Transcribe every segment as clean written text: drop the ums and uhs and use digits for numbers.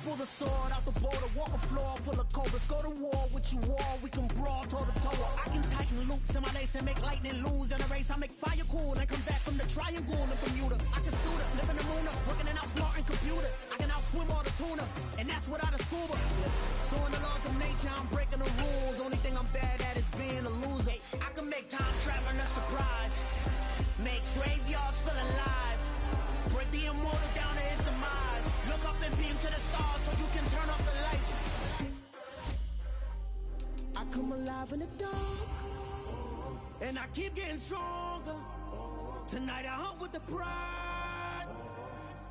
pull the sword out the border, walk a floor full of cobras. Go to war with you all, we can brawl toe to toe. I can tighten loops in my lace and make lightning lose in a race. I make fire cool and come back from the triangle in Bermuda. I can suit up, live in the moon, working and outsmarting computers. I can outswim all the tuna, and that's without a scuba. So in the laws of nature, I'm breaking the rules. Only thing I'm bad at is being a loser. I can make time traveling a surprise, make graveyards feel alive, break the immortal down to his demise. Look up and beam to the stars so you can turn off the lights. I come alive in the dark, and I keep getting stronger. Tonight I hunt with the pride.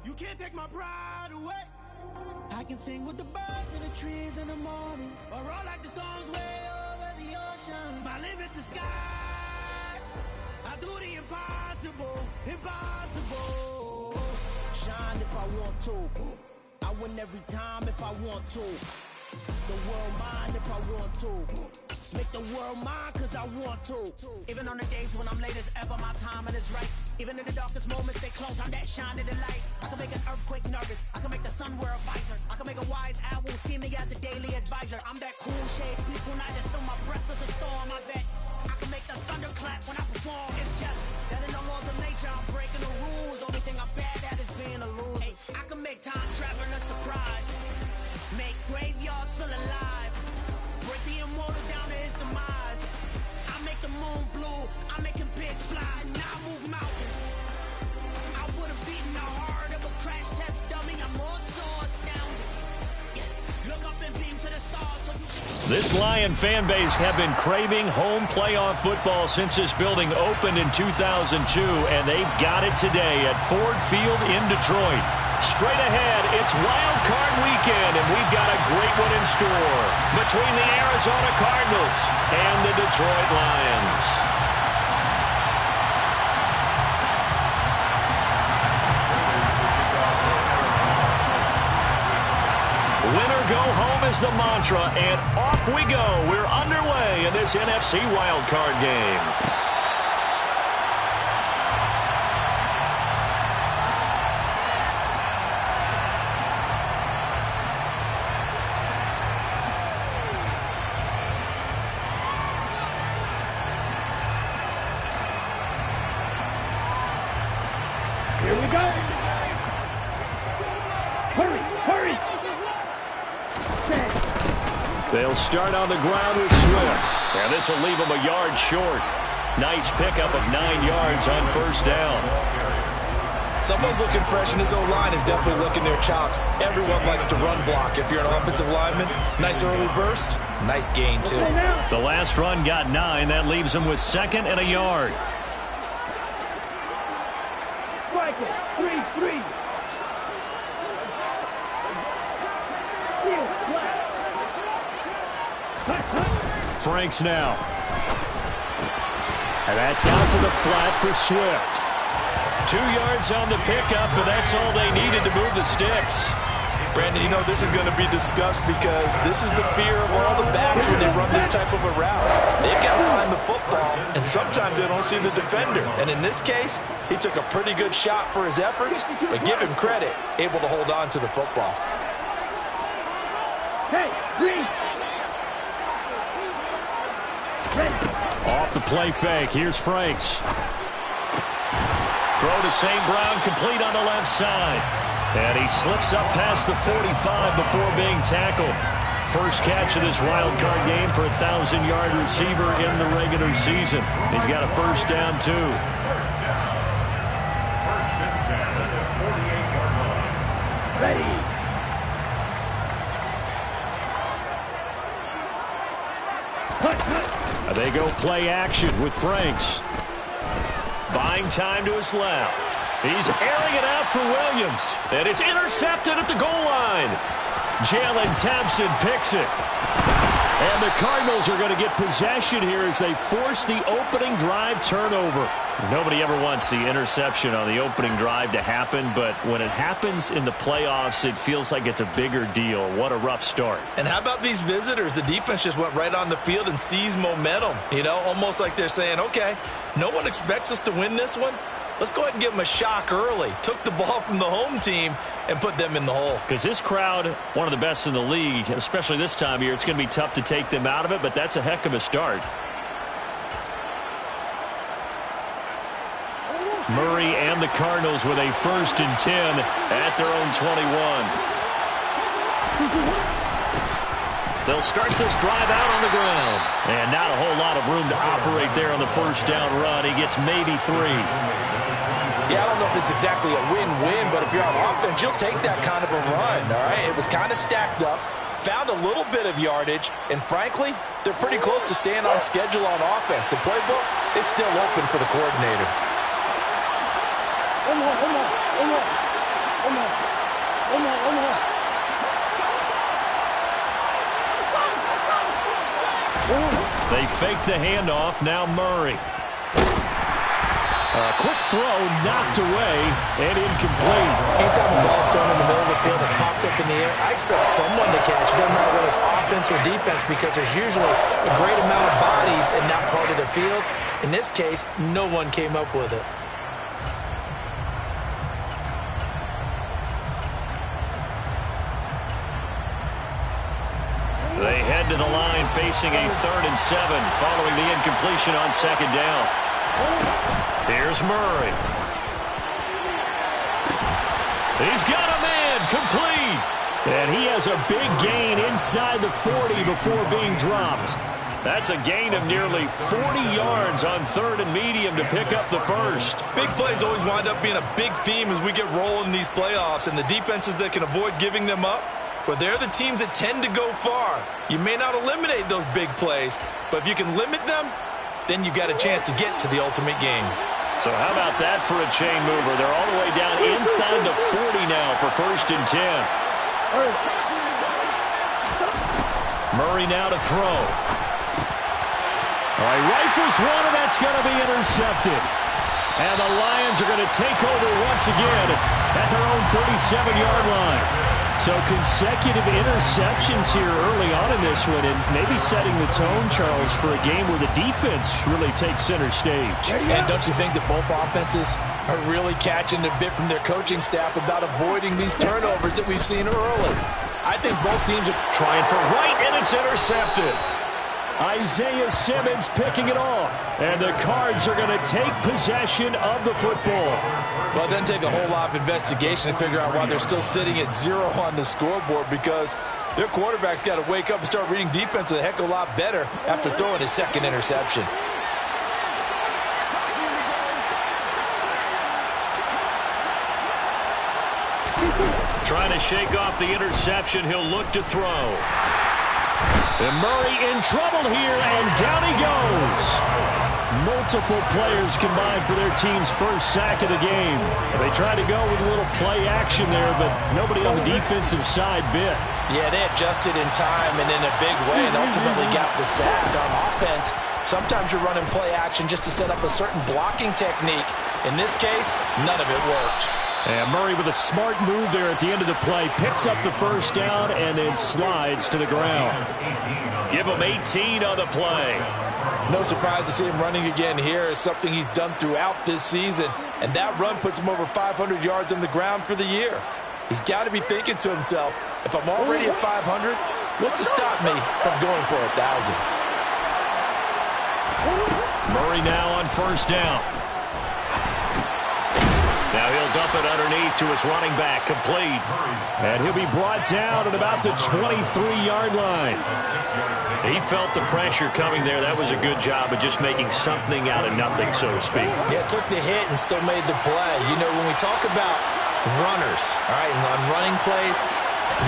You can't take my pride away. I can sing with the birds in the trees in the morning, or roll like the storms way over the ocean. My limit's the sky. I do the impossible, impossible. Shine if I want to. I win every time if I want to. The world mine if I want to. Make the world mine cause I want to. Even on the days when I'm late as ever, my timing is right. Even in the darkest moments, they close, I'm that shine in the light. I can make an earthquake nervous, I can make the sun wear a visor. I can make a wise owl see me as a daily advisor. I'm that cool shade, peaceful night that still my breath is a storm, I bet. I can make the thunder clap when I perform. It's just that in the laws of nature, I'm breaking the rules. Only thing I'm bad at is being a loser. Hey, I can make time traveling a surprise, make graveyards feel alive, break the immortal down to his demise. I make the moon blue, I'm making pigs fly. Now I move mountains. I would have beaten the heart of a crash test dummy. I'm more so astounded. Yeah. Look up and beam to the stars so you can... This Lion fan base have been craving home playoff football since this building opened in 2002, and they've got it today at Ford Field in Detroit. Straight ahead, it's Wild Card Weekend, and we've got a great one in store between the Arizona Cardinals and the Detroit Lions. Winner go home is the mantra, and off we go. We're underway in this NFC Wild Card game. They'll start on the ground with Swift. And this will leave him a yard short. Nice pickup of 9 yards on first down. Someone's looking fresh, and his O-line is definitely looking their chops. Everyone likes to run block. If you're an offensive lineman, nice early burst, nice gain, too. The last run got 9. That leaves him with 2nd and a yard. Strike it. 3-3. Franks now. And that's out to the flat for Swift. 2 yards on the pickup, but that's all they needed to move the sticks. Brandon, you know this is going to be discussed because this is the fear of all the backs when they run this type of a route. They've got to find the football, and sometimes they don't see the defender. And in this case, he took a pretty good shot for his efforts, but give him credit, able to hold on to the football. Hey, green. Off the play fake, here's Franks. Throw to St. Brown, complete on the left side. And he slips up past the 45 before being tackled. First catch of this wild card game for a 1,000-yard receiver in the regular season. He's got a first down, too. Ready. They go play action with Franks. Buying time to his left. He's airing it out for Williams. And it's intercepted at the goal line. Jalen Thompson picks it. And the Cardinals are going to get possession here as they force the opening drive turnover. Nobody ever wants the interception on the opening drive to happen, but when it happens in the playoffs, it feels like it's a bigger deal. What a rough start. And how about these visitors? The defense just went right on the field and seized momentum. You know, almost like they're saying, okay, no one expects us to win this one. Let's go ahead and give them a shock early. Took the ball from the home team and put them in the hole. Because this crowd, one of the best in the league, especially this time of year, it's going to be tough to take them out of it, but that's a heck of a start. Murray and the Cardinals with a 1st and 10 at their own 21. They'll start this drive out on the ground. And not a whole lot of room to operate there on the 1st down run. He gets maybe 3. Yeah, I don't know if it's exactly a win-win, but if you're on offense, you'll take that kind of a run, all right? It was kind of stacked up, found a little bit of yardage, and frankly, they're pretty close to staying on schedule on offense. The playbook is still open for the coordinator. They fake the handoff. Now Murray. A quick throw knocked away and incomplete. Anytime a ball's thrown in the middle of the field, it's popped up in the air, I expect someone to catch. It doesn't matter whether it's offense or defense because there's usually a great amount of bodies in that part of the field. In this case, no one came up with it. They head to the line facing a 3rd and 7 following the incompletion on 2nd down. Here's Murray. He's got a man complete. And he has a big gain inside the 40 before being dropped. That's a gain of nearly 40 yards on 3rd and medium to pick up the 1st. Big plays always wind up being a big theme as we get rolling in these playoffs, and the defenses that can avoid giving them up, but they're the teams that tend to go far. You may not eliminate those big plays, but if you can limit them, then you've got a chance to get to the ultimate game. So how about that for a chain mover? They're all the way down inside the 40 now for 1st and 10. Murray now to throw. All right, rifles one, and that's going to be intercepted. And the Lions are going to take over once again at their own 37-yard line. So consecutive interceptions here early on in this one, and maybe setting the tone, Charles, for a game where the defense really takes center stage. And don't you think that both offenses are really catching a bit from their coaching staff about avoiding these turnovers that we've seen early? I think both teams are trying for right, and it's intercepted. Isaiah Simmons picking it off. And the Cards are going to take possession of the football. Well, it doesn't take a whole lot of investigation to figure out why they're still sitting at 0 on the scoreboard, because their quarterback's got to wake up and start reading defense a heck of a lot better after throwing his 2nd interception. Trying to shake off the interception. He'll look to throw. And Murray in trouble here, and down he goes. Multiple players combined for their team's 1st sack of the game. They tried to go with a little play action there, but nobody on the defensive side bit. Yeah, they adjusted in time and in a big way and ultimately got the sack. On offense, sometimes you're running play action just to set up a certain blocking technique. In this case, none of it worked. And Murray with a smart move there at the end of the play. Picks up the 1st down and then slides to the ground. Give him 18 on the play. No surprise to see him running again here. It's something he's done throughout this season. And that run puts him over 500 yards on the ground for the year. He's got to be thinking to himself, if I'm already at 500, what's to stop me from going for 1,000? Murray now on 1st down. Now he'll dump it underneath to his running back, complete. And he'll be brought down at about the 23-yard line. He felt the pressure coming there. That was a good job of just making something out of nothing, so to speak. Yeah, took the hit and still made the play. You know, when we talk about runners, all right, and on running plays,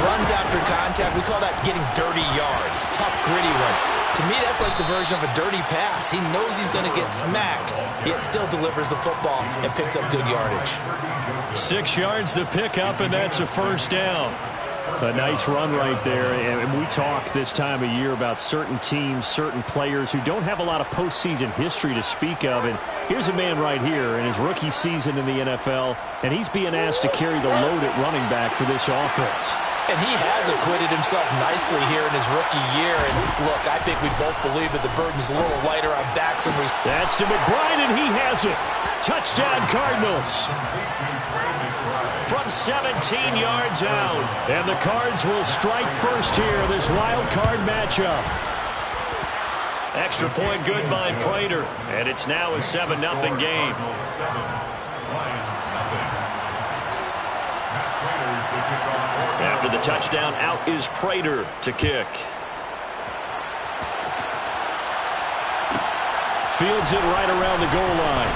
runs after contact, we call that getting dirty yards, tough, gritty runs. To me, that's like the version of a dirty pass. He knows he's going to get smacked, yet still delivers the football and picks up good yardage. 6 yards to pick up, and that's a 1st down. A nice run right there. And we talk this time of year about certain teams, certain players who don't have a lot of postseason history to speak of. And here's a man right here in his rookie season in the NFL, and he's being asked to carry the load at running back for this offense. And he has acquitted himself nicely here in his rookie year. And look, I think we both believe that the burden's a little lighter on backs. That's to McBride, and he has it. Touchdown, Cardinals. From 17 yards out. And the Cards will strike first here, this wild card matchup. Extra point good by Prater. And it's now a 7-0 game. After the touchdown, out is Prater to kick. Fields it right around the goal line.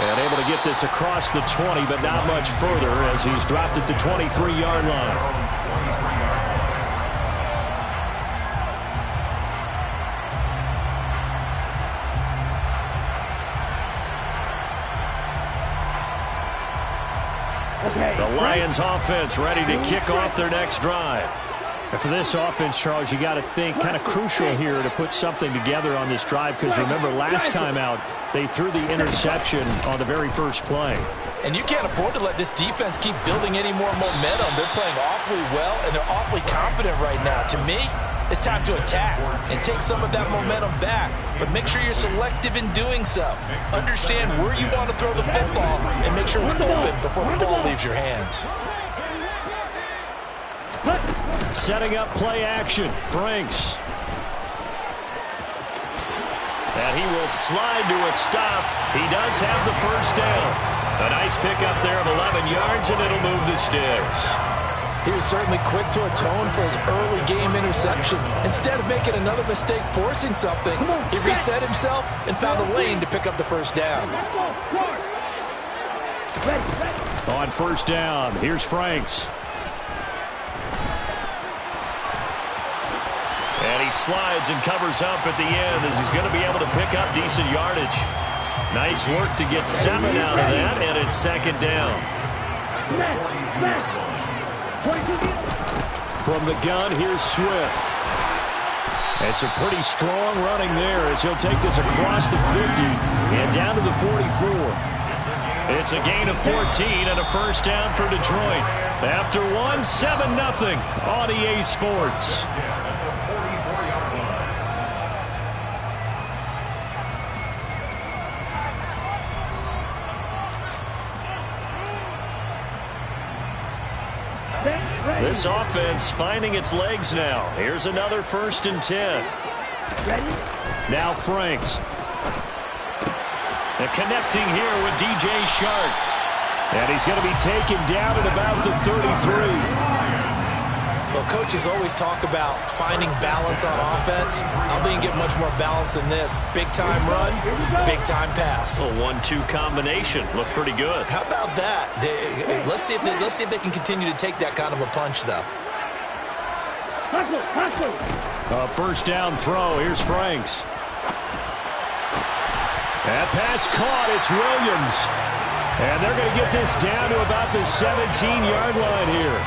And able to get this across the 20, but not much further as he's dropped it to 23-yard line. The Lions offense ready to kick off their next drive. And for this offense, Charles, you got to think kind of crucial here to put something together on this drive, because remember last time out they threw the interception on the very first play. And you can't afford to let this defense keep building any more momentum. They're playing awfully well, and they're awfully confident right now. To me, it's time to attack and take some of that momentum back. But make sure you're selective in doing so. Understand where you want to throw the football and make sure it's open before the ball leaves your hands. Setting up play action. Franks. And he will slide to a stop. He does have the first down. A nice pickup there of 11 yards, and it'll move the sticks. He was certainly quick to atone for his early game interception. Instead of making another mistake forcing something, he reset himself and found a lane to pick up the first down. On first down, here's Franks. And he slides and covers up at the end as he's going to be able to pick up decent yardage. Nice work to get 7 out of that, and it's second down. From the gun, here's Swift. And some pretty strong running there as he'll take this across the 50 and down to the 44. It's a gain of 14 and a first down for Detroit. After 7-0 on EA Sports. This offense finding its legs now. Here's another 1st and 10. Ready? Now Franks. And connecting here with DJ Shark. And he's going to be taken down at about the 33. Well, coaches always talk about finding balance on offense. I don't think you get much more balance than this. Big-time run, big-time pass. A 1-2 combination. Looked pretty good. How about that? Let's see if they can continue to take that kind of a punch, though. A first down throw. Here's Franks. That pass caught. It's Williams. And they're going to get this down to about the 17-yard line here.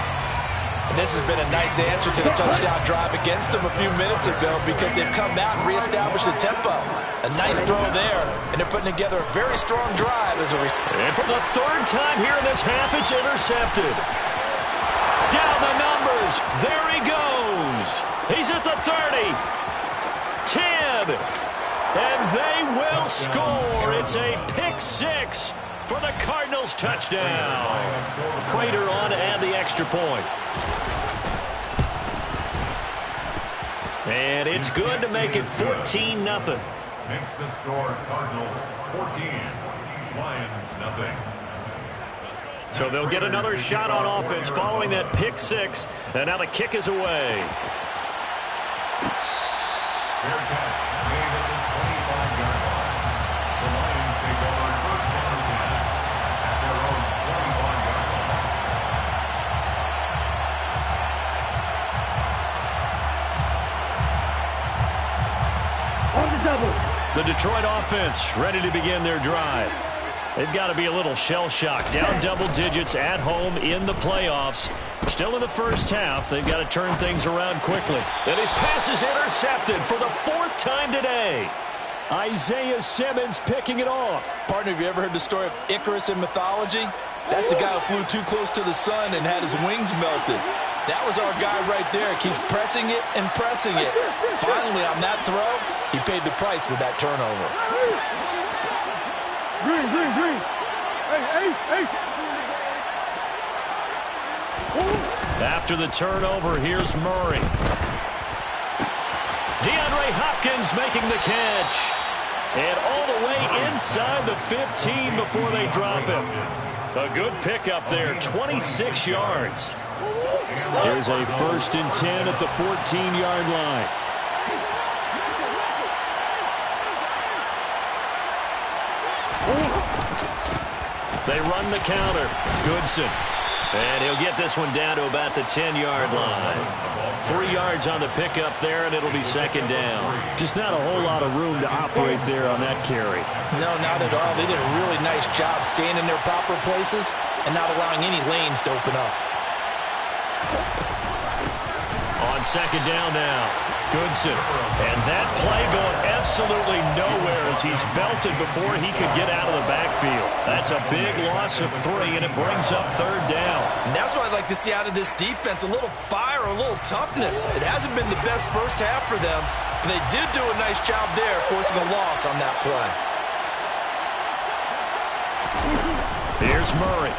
And this has been a nice answer to the touchdown drive against them a few minutes ago, because they've come out and reestablished the tempo. A nice throw there, and they're putting together a very strong drive as a And for the 3rd time here in this half, it's intercepted. Down the numbers. There he goes. He's at the 30. 10. And they will score. It's a pick 6 for the Cardinals touchdown. Prater on to add the extra point. And it's good to make it 14-0. Makes the score Cardinals 14, Lions 0. So they'll get another shot on offense following that pick 6. And now the kick is away. Fair catch made at the 25-yard line. The Lions take over 1st and 10 at their own 25-yard line. On the double. The Detroit offense ready to begin their drive. They've got to be a little shell-shocked. Down double digits at home in the playoffs. Still in the first half. They've got to turn things around quickly. And his pass is intercepted for the 4th time today. Isaiah Simmons picking it off. Partner, have you ever heard the story of Icarus in mythology? That's the guy who flew too close to the sun and had his wings melted. That was our guy right there. Keeps pressing it and pressing it. Finally, on that throw, he paid the price with that turnover. Green, green, green. Hey, ace, ace. After the turnover, here's Murray. DeAndre Hopkins making the catch. And all the way inside the 15 before they drop him. A good pickup there, 26 yards. Here's a 1st and 10 at the 14-yard line. They run the counter. Goodson. And he'll get this one down to about the 10-yard line. 3 yards on the pickup there, and it'll be 2nd down. Just not a whole lot of room to operate there on that carry. No, not at all. They did a really nice job staying in their proper places and not allowing any lanes to open up. On 2nd down now, Goodson. And that play going absolutely nowhere as he's belted before he could get out of the backfield. That's a big loss of 3, and it brings up 3rd down. And that's what I'd like to see out of this defense, a little fire, a little toughness. It hasn't been the best first half for them, but they did do a nice job there forcing a loss on that play. Here's Murray.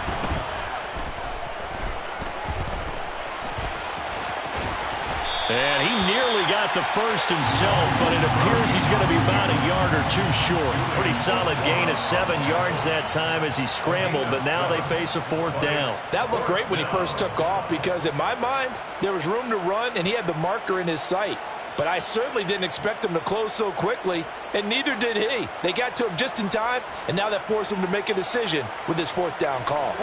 And he nearly got the first himself, but it appears he's going to be about a yard or 2 short. Pretty solid gain of 7 yards that time as he scrambled, but now they face a 4th down. That looked great when he first took off because, in my mind, there was room to run, and he had the marker in his sight. But I certainly didn't expect him to close so quickly, and neither did he. They got to him just in time, and now that forced him to make a decision with his 4th down call.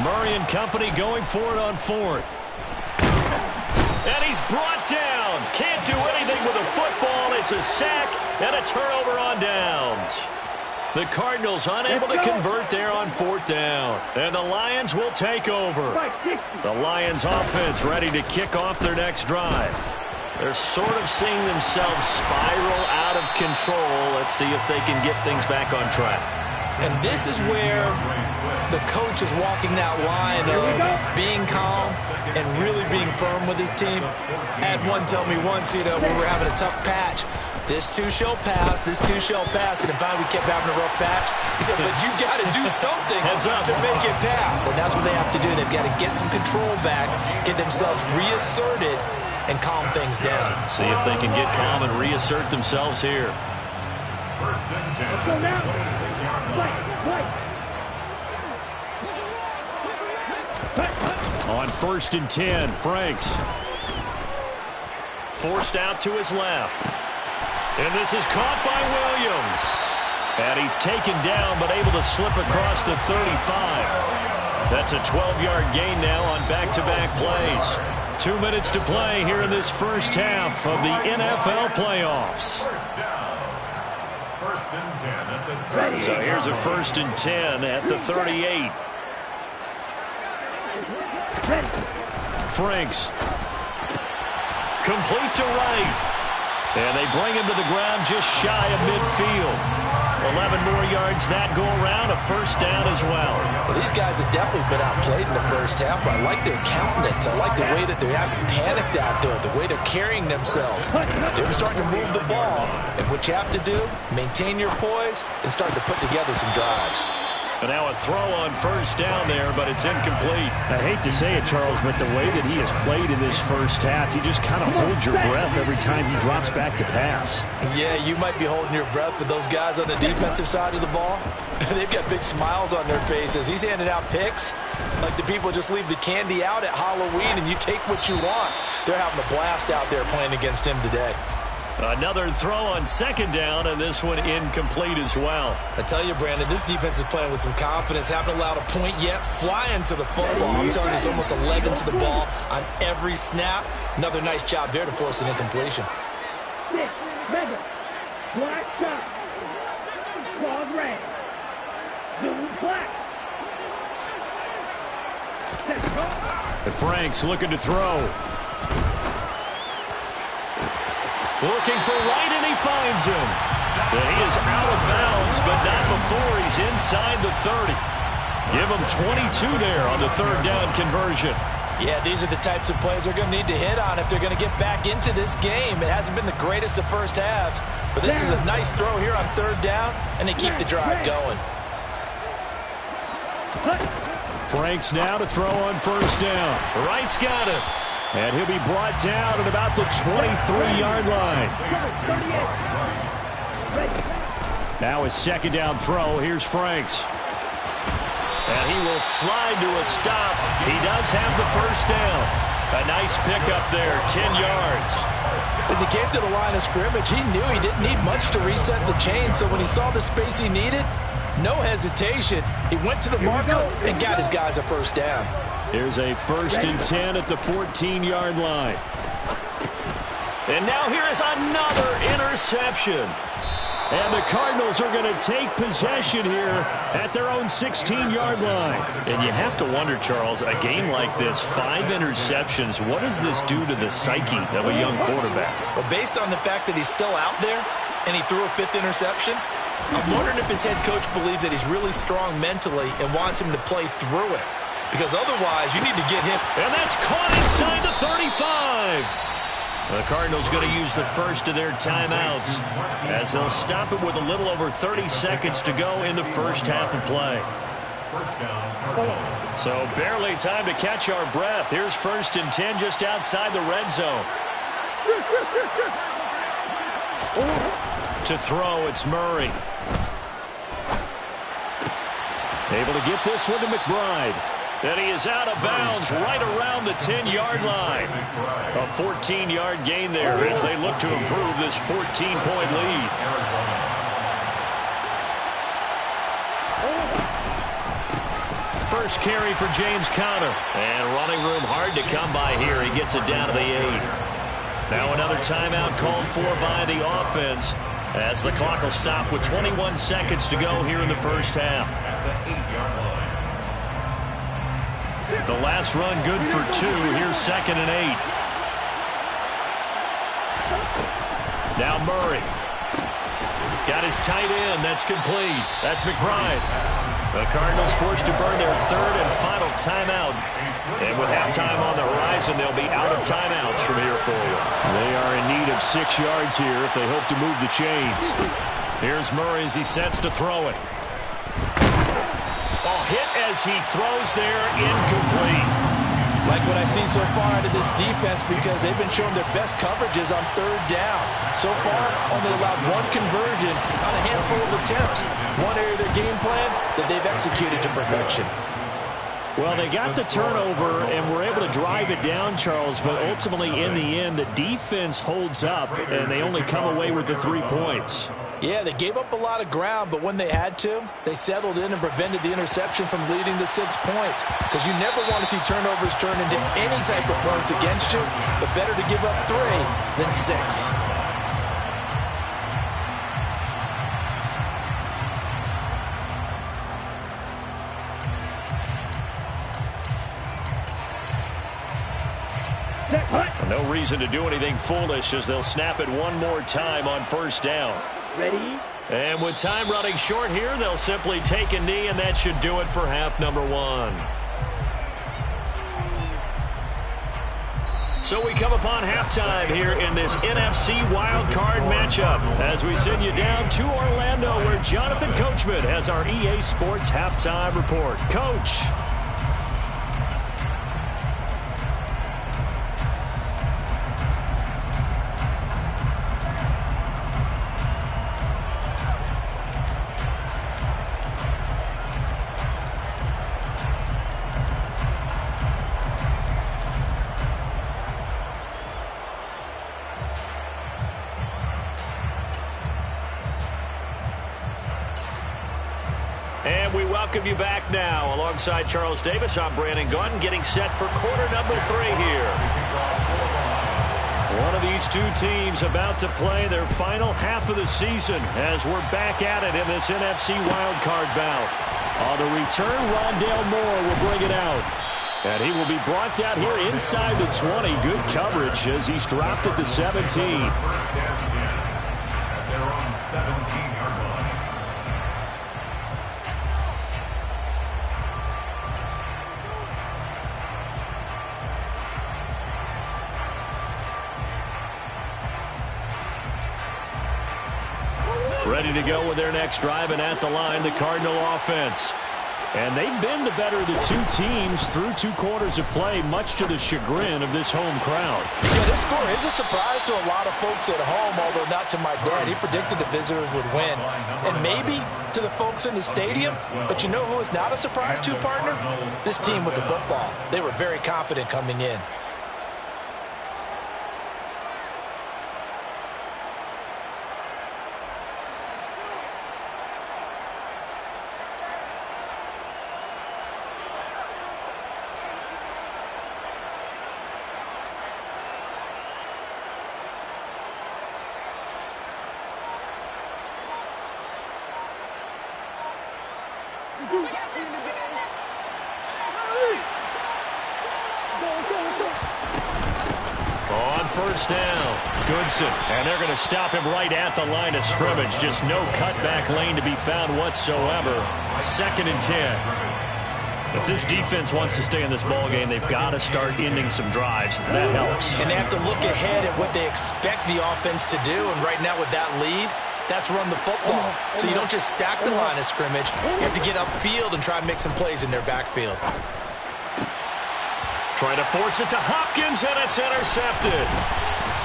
Murray and company going for it on 4th. And he's brought down. Can't do anything with a football. It's a sack and a turnover on downs. The Cardinals unable to convert there on 4th down. And the Lions will take over. The Lions offense ready to kick off their next drive. They're sort of seeing themselves spiral out of control. Let's see if they can get things back on track. And this is where the coach is walking that line of being calm and really being firm with his team. I had one tell me once, when we were having a tough patch, this too shall pass, this too shall pass. And finally we kept having a rough patch. He said, but you got to do something to make it pass. And that's what they have to do. They've got to get some control back, get themselves reasserted, and calm things down. See if they can get calm and reassert themselves here. 1st and 10, 26-yard line. On 1st and 10, Franks. Forced out to his left. And this is caught by Williams. And he's taken down but able to slip across the 35. That's a 12-yard gain now on back-to-back plays. 2 minutes to play here in this first half of the NFL playoffs. 1st and 10 at the 38. So here's a 1st and 10 at the 38. Franks. Complete to right. And they bring him to the ground just shy of midfield. 11 more yards that go around, a 1st down as well. Well, these guys have definitely been outplayed in the first half, but I like their countenance. I like the way that they haven't panicked out there, the way they're carrying themselves. They're starting to move the ball, and what you have to do, maintain your poise and start to put together some drives. And now a throw on 1st down there, but it's incomplete. I hate to say it, Charles, but the way that he has played in this first half, you just kind of hold your breath every time he drops back to pass. Yeah, you might be holding your breath, but those guys on the defensive side of the ball, they've got big smiles on their faces. He's handing out picks like the people just leave the candy out at Halloween and you take what you want. They're having a blast out there playing against him today. Another throw on 2nd down, and this one incomplete as well. I tell you, Brandon, this defense is playing with some confidence. Haven't allowed a point yet. Flying to the football. I'm telling you, it's almost 11 to the ball on every snap. Another nice job there to force an incompletion. Mega. Black shot. Claws red. Zoom black. Let's go. And Franks looking to throw. Looking for right, and he finds him. And he is out of bounds, but not before he's inside the 30. Give him 22 there on the third down conversion. Yeah, these are the types of plays they're going to need to hit on if they're going to get back into this game. It hasn't been the greatest of first halves, but this is a nice throw here on third down, and they keep the drive going. Franks now to throw on first down. Wright's got it. And he'll be brought down at about the 23-yard line. Now his second down throw. Here's Franks. And he will slide to a stop. He does have the first down. A nice pickup there, 10 yards. As he came to the line of scrimmage, he knew he didn't need much to reset the chain, so when he saw the space he needed, no hesitation. He went to the marker and got his guys a first down. Here's a 1st and 10 at the 14-yard line. And now here is another interception. And the Cardinals are going to take possession here at their own 16-yard line. And you have to wonder, Charles, a game like this, 5 interceptions, what does this do to the psyche of a young quarterback? Well, based on the fact that he's still out there and he threw a 5th interception, I'm wondering if his head coach believes that he's really strong mentally and wants him to play through it. Because otherwise, you need to get him. And that's caught inside the 35. The Cardinals going to use the first of their timeouts as they'll stop it with a little over 30 seconds to go in the first half of play. So barely time to catch our breath. Here's 1st and 10 just outside the red zone. To throw, it's Murray. Able to get this one to McBride. And he is out of bounds right around the 10-yard line. A 14-yard gain there as they look to improve this 14-point lead. First carry for James Conner. And running room hard to come by here. He gets it down to the 8. Now another timeout called for by the offense as the clock will stop with 21 seconds to go here in the first half. The last run good for 2. Here's 2nd and 8. Now Murray. Got his tight end. That's complete. That's McBride. The Cardinals forced to burn their 3rd and final timeout. And with halftime on the horizon, they'll be out of timeouts from here forward. They are in need of 6 yards here if they hope to move the chains. Here's Murray as he sets to throw it. Hit as he throws there, incomplete. Like what I've seen so far out of this defense because they've been showing their best coverages on third down. So far, only allowed 1 conversion on a handful of attempts. One area of their game plan that they've executed to perfection. Well, they got the turnover and were able to drive it down, Charles, but ultimately in the end, the defense holds up and they only come away with the 3 points. Yeah, they gave up a lot of ground, but when they had to, they settled in and prevented the interception from leading to 6 points. Because you never want to see turnovers turn into any type of points against you, but better to give up 3 than 6. No reason to do anything foolish as they'll snap it one more time on first down. Ready? And with time running short here, they'll simply take a knee, and that should do it for half number 1. So we come upon halftime here in this NFC wildcard matchup as we send you down to Orlando where Jonathan Coachman has our EA Sports halftime report. Coach. And we welcome you back now. Alongside Charles Davis, I'm Brandon Gaudin, getting set for quarter number 3 here. One of these 2 teams about to play their final half of the season as we're back at it in this NFC wildcard bout. On the return, Rondale Moore will bring it out. And he will be brought down here inside the 20. Good coverage as he's dropped at the 17. First down 10 at their own 17-yard line. Ready to go with their next drive, and at the line, the Cardinal offense. And they've been the better of the two teams through 2 quarters of play, much to the chagrin of this home crowd. Yeah, this score is a surprise to a lot of folks at home, although not to my dad. He predicted the visitors would win. And maybe to the folks in the stadium. But you know who is not a surprise to, partner? This team with the football. They were very confident coming in. On first down, Goodson, and they're going to stop him right at the line of scrimmage. Just no cutback lane to be found whatsoever. 2nd and 10. If this defense wants to stay in this ballgame, they've got to start ending some drives. That helps. And they have to look ahead at what they expect the offense to do. And right now with that lead, that's run the football. So you don't just stack the line of scrimmage. You have to get upfield and try and make some plays in their backfield. Trying to force it to Hopkins, and it's intercepted.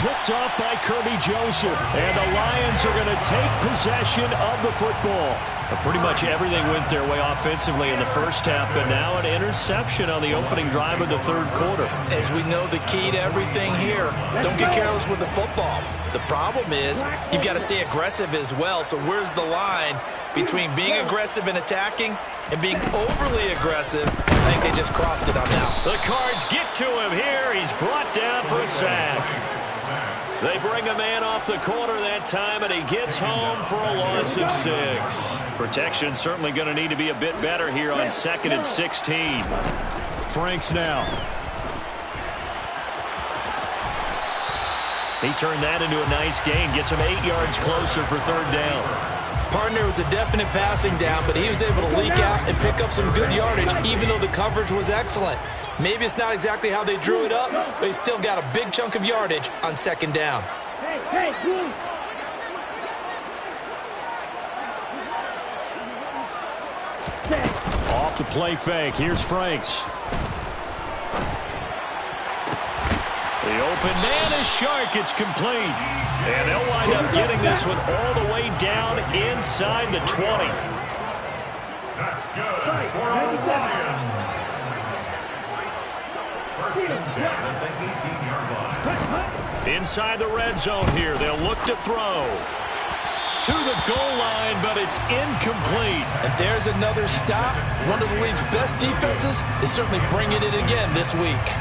Picked off by Kirby Joseph. And the Lions are going to take possession of the football. Pretty much everything went their way offensively in the first half, but now an interception on the opening drive of the 3rd quarter. As we know, the key to everything here, don't get careless with the football. The problem is you've got to stay aggressive as well. So where's the line between being aggressive and attacking and being overly aggressive? I think they just crossed it on that. The Cards get to him here. He's brought down for a sack. They bring a man off the corner that time, and he gets home for a loss of 6. Protection certainly going to need to be a bit better here on 2nd and 16. Franks now. He turned that into a nice gain. Gets him 8 yards closer for 3rd down. Partner was a definite passing down, but he was able to leak out and pick up some good yardage, even though the coverage was excellent. Maybe it's not exactly how they drew it up, but he still got a big chunk of yardage on 2nd down. Hey, Off the play fake. Here's Franks. The open man is Shark. It's complete. And they'll wind up getting this one all the way down inside the 20. That's good for the Lions. First and 10 at the 18-yard line. Inside the red zone here. They'll look to throw. To the goal line, but it's incomplete. And there's another stop. One of the league's best defenses is certainly bringing it again this week.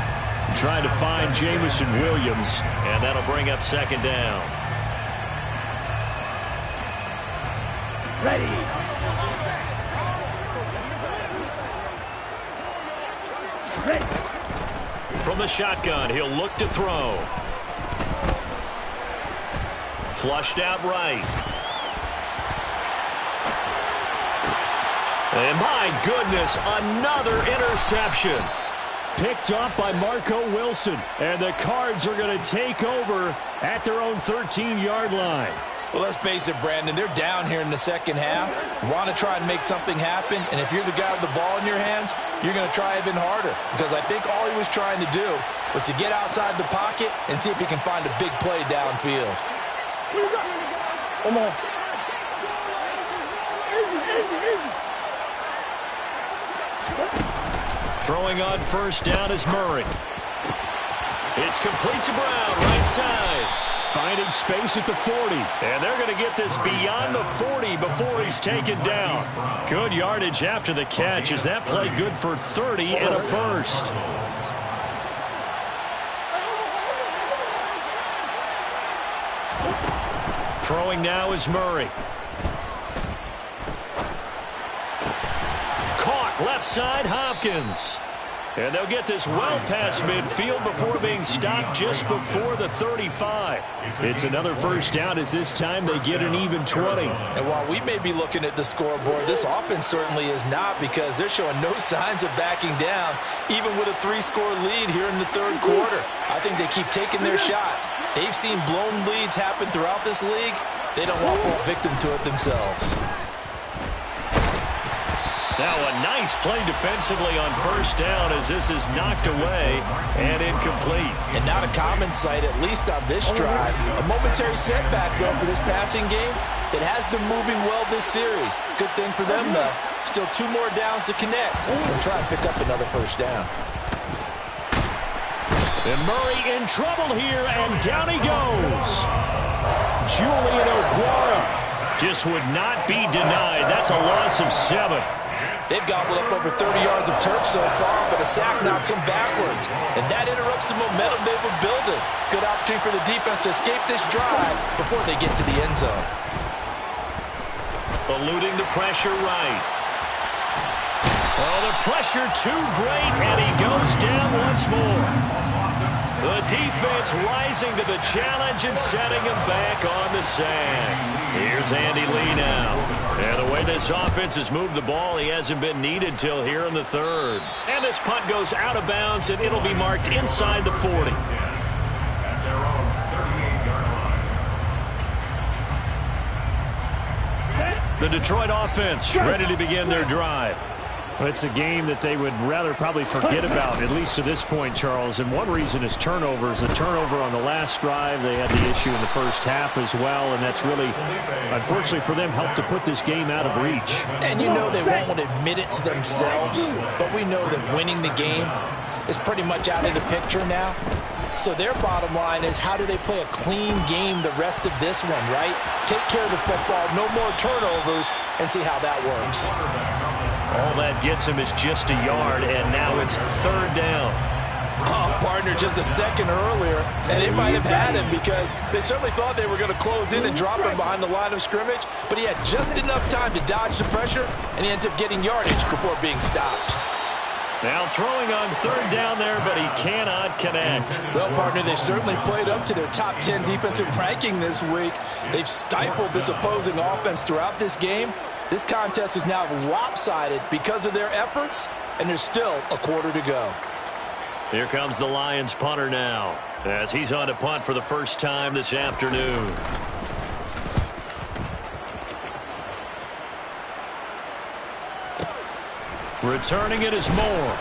Trying to find Jameson Williams, and that'll bring up 2nd down. ready. From the shotgun, he'll look to throw. Flushed out right. And my goodness, another interception. Picked off by Marco Wilson. And the Cards are going to take over at their own 13-yard line. Well, let's face it, Brandon, they're down here in the second half. Want to try and make something happen, and if you're the guy with the ball in your hands, you're going to try even harder, because I think all he was trying to do was to get outside the pocket and see if he can find a big play downfield. Come on. Throwing on first down is Murray. It's complete to Brown, right side. Finding space at the 40. And they're going to get this beyond the 40 before he's taken down. Good yardage after the catch. Is that play good for 30 and a first? Throwing now is Murray. Caught left side, Hopkins. And they'll get this well past midfield before being stopped just before the 35. It's another first down as this time they get an even 20. And while we may be looking at the scoreboard, this offense certainly is not, because they're showing no signs of backing down, even with a 3-score lead here in the third quarter. I think they keep taking their shots. They've seen blown leads happen throughout this league. They don't want to fall victim to it themselves. Now a nice play defensively on first down as this is knocked away and incomplete. And not a common sight, at least on this drive. A momentary setback, though, for this passing game. It has been moving well this series. Good thing for them, though. Still 2 more downs to connect. They'll try and pick up another first down. And Murray in trouble here, and down he goes. Julian Okwara just would not be denied. That's a loss of 7. They've gobbled up over 30 yards of turf so far, but a sack knocks them backwards. And that interrupts the momentum they were building. Good opportunity for the defense to escape this drive before they get to the end zone. Eluding the pressure right. Oh, the pressure too great, and he goes down once more. The defense rising to the challenge and setting him back on the sack. Here's Andy Lee now. And the way this offense has moved the ball, he hasn't been needed till here in the third. And this punt goes out of bounds, and it'll be marked inside the 40. At their own 38-yard line. The Detroit offense ready to begin their drive. Well, it's a game that they would rather probably forget about, at least to this point, Charles. And one reason is turnovers. A turnover on the last drive. They had the issue in the first half as well, and that's really, unfortunately for them, helped to put this game out of reach. And you know they won't admit it to themselves, but we know that winning the game is pretty much out of the picture now. So their bottom line is, how do they play a clean game the rest of this one, right? Take care of the football, no more turnovers, and see how that works. All that gets him is just a yard, and now it's third down. Oh, partner, just a second earlier, and they might have had him because they certainly thought they were going to close in and drop him behind the line of scrimmage, but he had just enough time to dodge the pressure, and he ends up getting yardage before being stopped. Now throwing on third down there, but he cannot connect. Well, partner, they've certainly played up to their top 10 defensive ranking this week. They've stifled this opposing offense throughout this game. This contest is now lopsided because of their efforts, and there's still a quarter to go. Here comes the Lions punter now, as he's on to punt for the first time this afternoon. Returning it is Moore.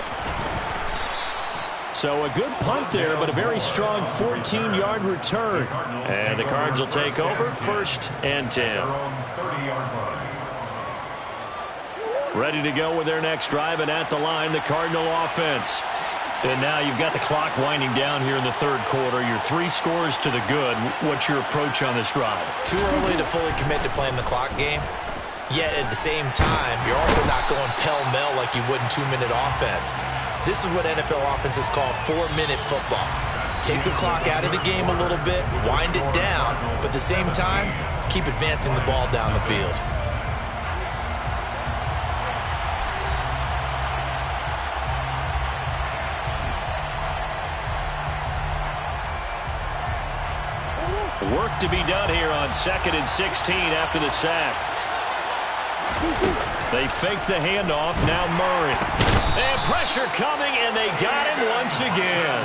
So a good punt there, but a very strong 14-yard return. And the Cards will take over, 1st and 10. Ready to go with their next drive, and at the line, the Cardinal offense. And now you've got the clock winding down here in the third quarter. You're 3 scores to the good. What's your approach on this drive? Too early to fully commit to playing the clock game. Yet at the same time, you're also not going pell-mell like you would in 2-minute offense. This is what NFL offenses call 4-minute football. Take the clock out of the game a little bit, wind it down, but at the same time, keep advancing the ball down the field. Work to be done here on 2nd and 16 after the sack. They fake the handoff, now Murray. And pressure coming, and they got him once again.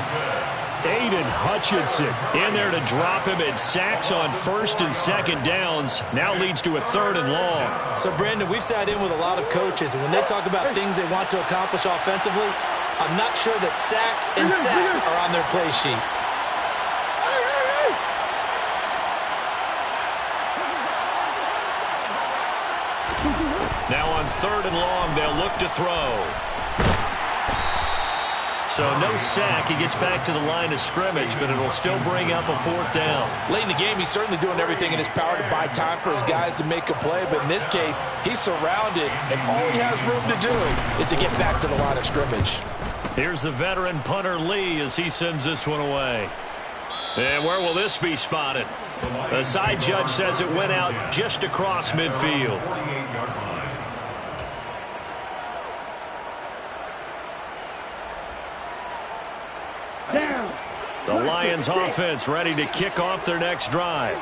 Aiden Hutchinson in there to drop him, and sacks on 1st and 2nd downs now leads to a 3rd and long. So, Brandon, we've sat in with a lot of coaches, and when they talk about things they want to accomplish offensively, I'm not sure that sack and sack are on their play sheet. Now on 3rd and long, they'll look to throw. So no sack. He gets back to the line of scrimmage, but it'll still bring up a 4th down. Late in the game, he's certainly doing everything in his power to buy time for his guys to make a play, but in this case, he's surrounded, and all he has room to do is to get back to the line of scrimmage. Here's the veteran punter Lee as he sends this one away. And where will this be spotted? The side judge says it went out just across midfield. Lions offense ready to kick off their next drive.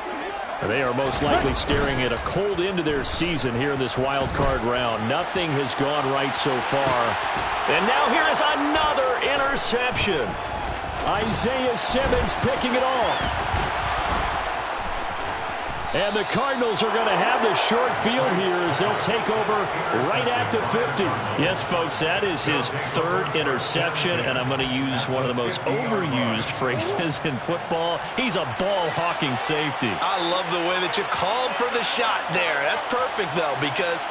They are most likely staring at a cold end to their season here in this wild card round. Nothing has gone right so far. And now here is another interception. Isaiah Simmons picking it off. And the Cardinals are going to have the short field here as they'll take over right at the 50. Yes, folks, that is his third interception, and I'm going to use one of the most overused phrases in football. He's a ball-hawking safety. I love the way that you called for the shot there. That's perfect, though, because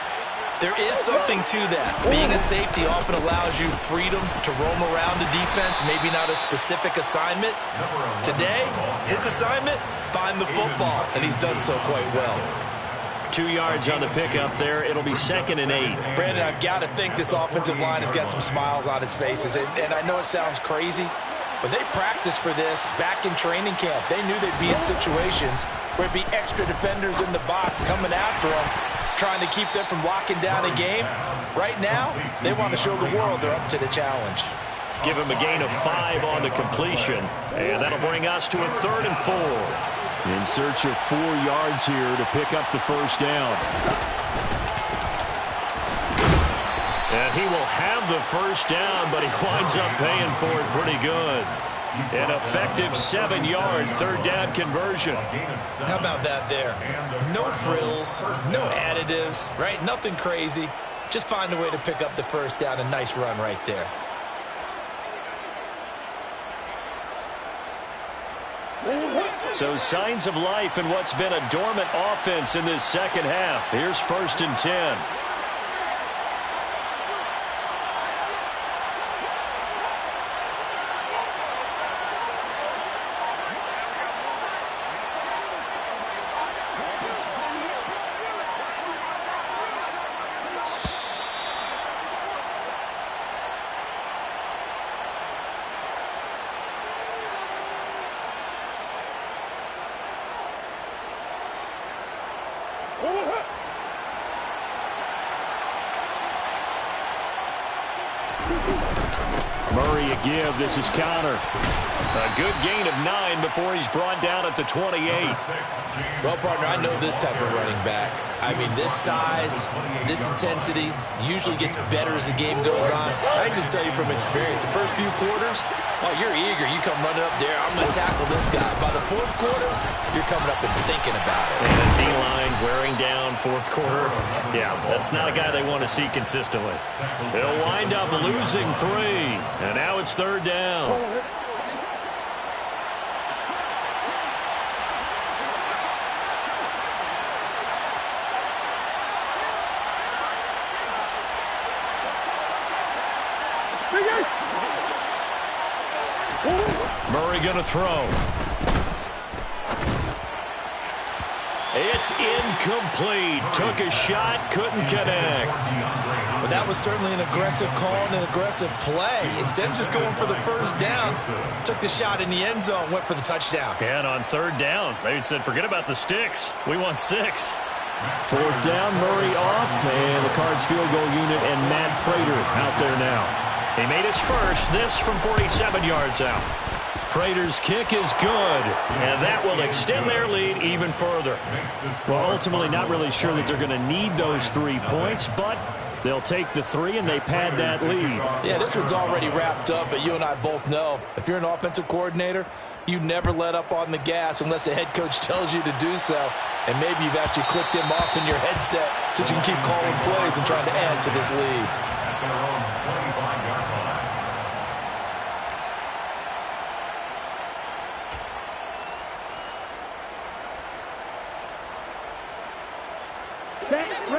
there is something to that. Being a safety often allows you freedom to roam around the defense, maybe not a specific assignment. Today, his assignment, find the football, and he's done so quite well. 2 yards on the pickup there. It'll be 2nd and 8. Brandon, I've got to think this offensive line has got some smiles on its faces, and I know it sounds crazy, but they practiced for this back in training camp. They knew they'd be in situations where it'd be extra defenders in the box coming after them, trying to keep them from locking down a game. Right now, they want to show the world they're up to the challenge. Give him a gain of 5 on the completion, and that'll bring us to a 3rd and 4. In search of 4 yards here to pick up the first down. And he will have the first down, but he winds up paying for it pretty good. An effective 7-yard third down conversion. How about that there? No frills, no additives, right? Nothing crazy. Just find a way to pick up the first down. A nice run right there. So signs of life in what's been a dormant offense in this second half. Here's 1st and 10. Murray a give. This is counter. A good gain of 9 before he's brought down at the 28. Well, partner, I know this type of running back. I mean, this size, this intensity usually gets better as the game goes on. I just tell you from experience, the first few quarters, oh, you're eager. You come running up there, I'm going to tackle this guy. By the 4th quarter, you're coming up and thinking about it. And D-line wearing down 4th quarter. Yeah, that's not a guy they want to see consistently. They'll wind up losing 3. And now it's 3rd down. Murray going to throw. It's incomplete. Took a shot, couldn't connect. But that was certainly an aggressive call and an aggressive play. Instead of just going for the first down, took the shot in the end zone, went for the touchdown. And on 3rd down, they said, forget about the sticks. We want 6. 4th down, Murray off, and the Cards field goal unit and Matt Prater out there now. He made his first, this from 47 yards out. Prater's kick is good, and that will extend their lead even further. Well, ultimately not really sure that they're going to need those 3 points, but they'll take the 3 and they pad that lead. Yeah, this one's already wrapped up, but you and I both know if you're an offensive coordinator, you never let up on the gas unless the head coach tells you to do so. And maybe you've actually clicked him off in your headset so you can keep calling plays and trying to add to this lead.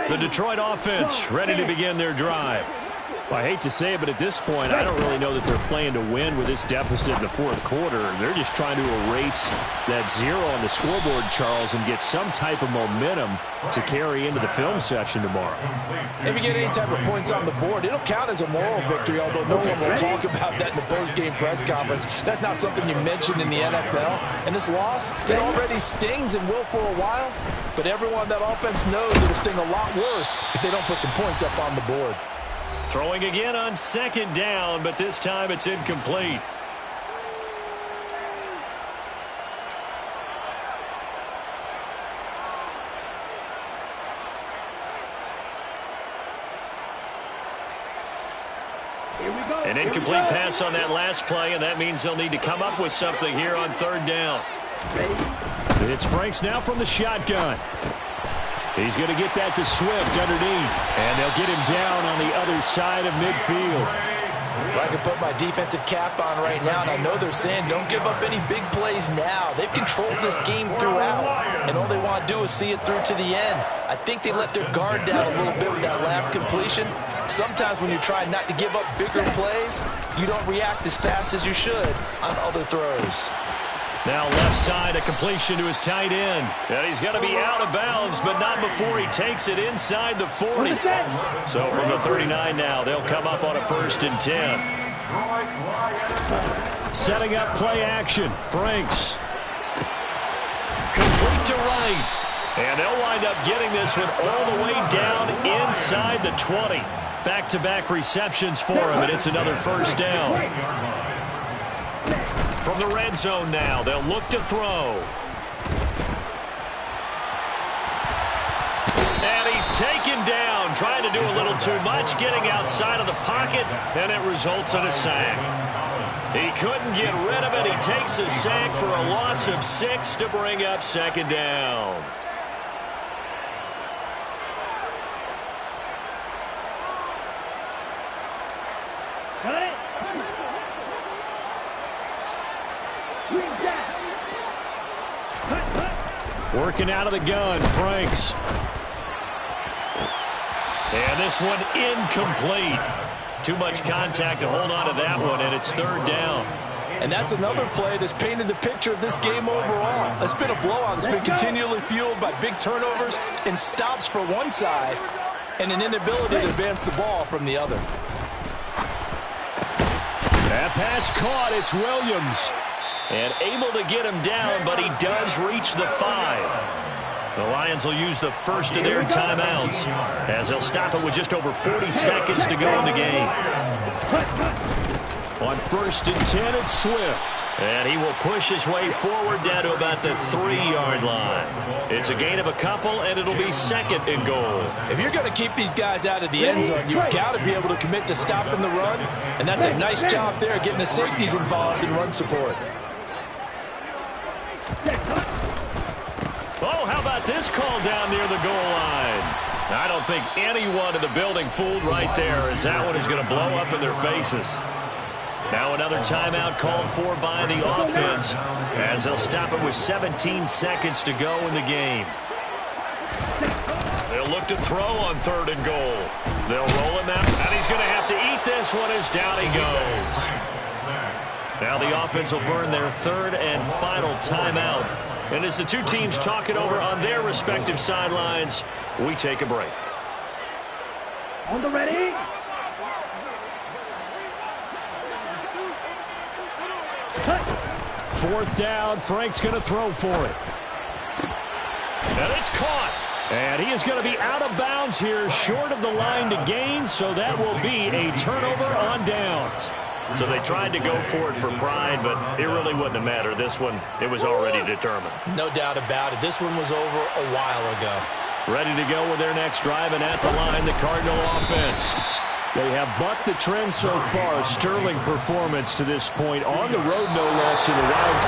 The Detroit offense ready to begin their drive. Well, I hate to say it, but at this point, I don't really know that they're playing to win with this deficit in the 4th quarter. They're just trying to erase that 0 on the scoreboard, Charles, and get some type of momentum to carry into the film section tomorrow. If you get any type of points on the board, it'll count as a moral victory, although no one will talk about that in the post-game press conference. That's not something you mentioned in the NFL. And this loss, it already stings and will for a while, but everyone that offense knows it'll sting a lot worse if they don't put some points up on the board. Throwing again on 2nd down, but this time it's incomplete. An incomplete pass on that last play, and that means they'll need to come up with something here on third down. It's Franks now from the shotgun. He's going to get that to Swift underneath, and they'll get him down on the other side of midfield. I can put my defensive cap on right now, and I know they're saying don't give up any big plays now. They've controlled this game throughout, and all they want to do is see it through to the end. I think they let their guard down a little bit with that last completion. Sometimes when you're trying not to give up bigger plays, you don't react as fast as you should on other throws. Now left side, a completion to his tight end. And he's going to be out of bounds, but not before he takes it inside the 40. So from the 39 now, they'll come up on a 1st and 10. Setting up play action. Franks. Complete to right. And they'll wind up getting this one all the way down inside the 20. Back-to-back receptions for him, and it's another 1st down. From the red zone now, they'll look to throw. And he's taken down, trying to do a little too much, getting outside of the pocket, and it results in a sack. He couldn't get rid of it. He takes a sack for a loss of 6 to bring up 2nd down. Working out of the gun, Franks. And this one incomplete. Too much contact to hold on to that one, and it's 3rd down. And that's another play that's painted the picture of this game overall. It's been a blowout. It's been continually fueled by big turnovers and stops for one side and an inability to advance the ball from the other. That pass caught. It's Williams. And able to get him down, but he does reach the 5. The Lions will use the first of their timeouts as they'll stop it with just over 40 seconds to go in the game. On 1st and 10, it's Swift. And he will push his way forward down to about the 3-yard line. It's a gain of a couple, and it'll be 2nd and goal. If you're going to keep these guys out of the end zone, you've got to be able to commit to stopping the run, and that's a nice job there, getting the safeties involved in run support. Oh, how about this call down near the goal line? I don't think anyone in the building fooled right there, as that one is going to blow up in their faces. Now another timeout called for by the offense, as they'll stop it with 17 seconds to go in the game. They'll look to throw on 3rd and goal. They'll roll him out, and he's going to have to eat this one as down he goes. Now the offense will burn their 3rd and final timeout. And as the two teams talk it over on their respective sidelines, we take a break. On the ready. Cut. 4th down. Frank's going to throw for it. And it's caught. And he is going to be out of bounds here, short of the line to gain, so that will be a turnover on downs. So they tried to go for it for pride, but it really wouldn't have mattered. This one, it was already determined. No doubt about it. This one was over a while ago. Ready to go with their next drive, and at the line, the Cardinal offense. They have bucked the trend so far. Sterling performance to this point on the road, no less, in the wild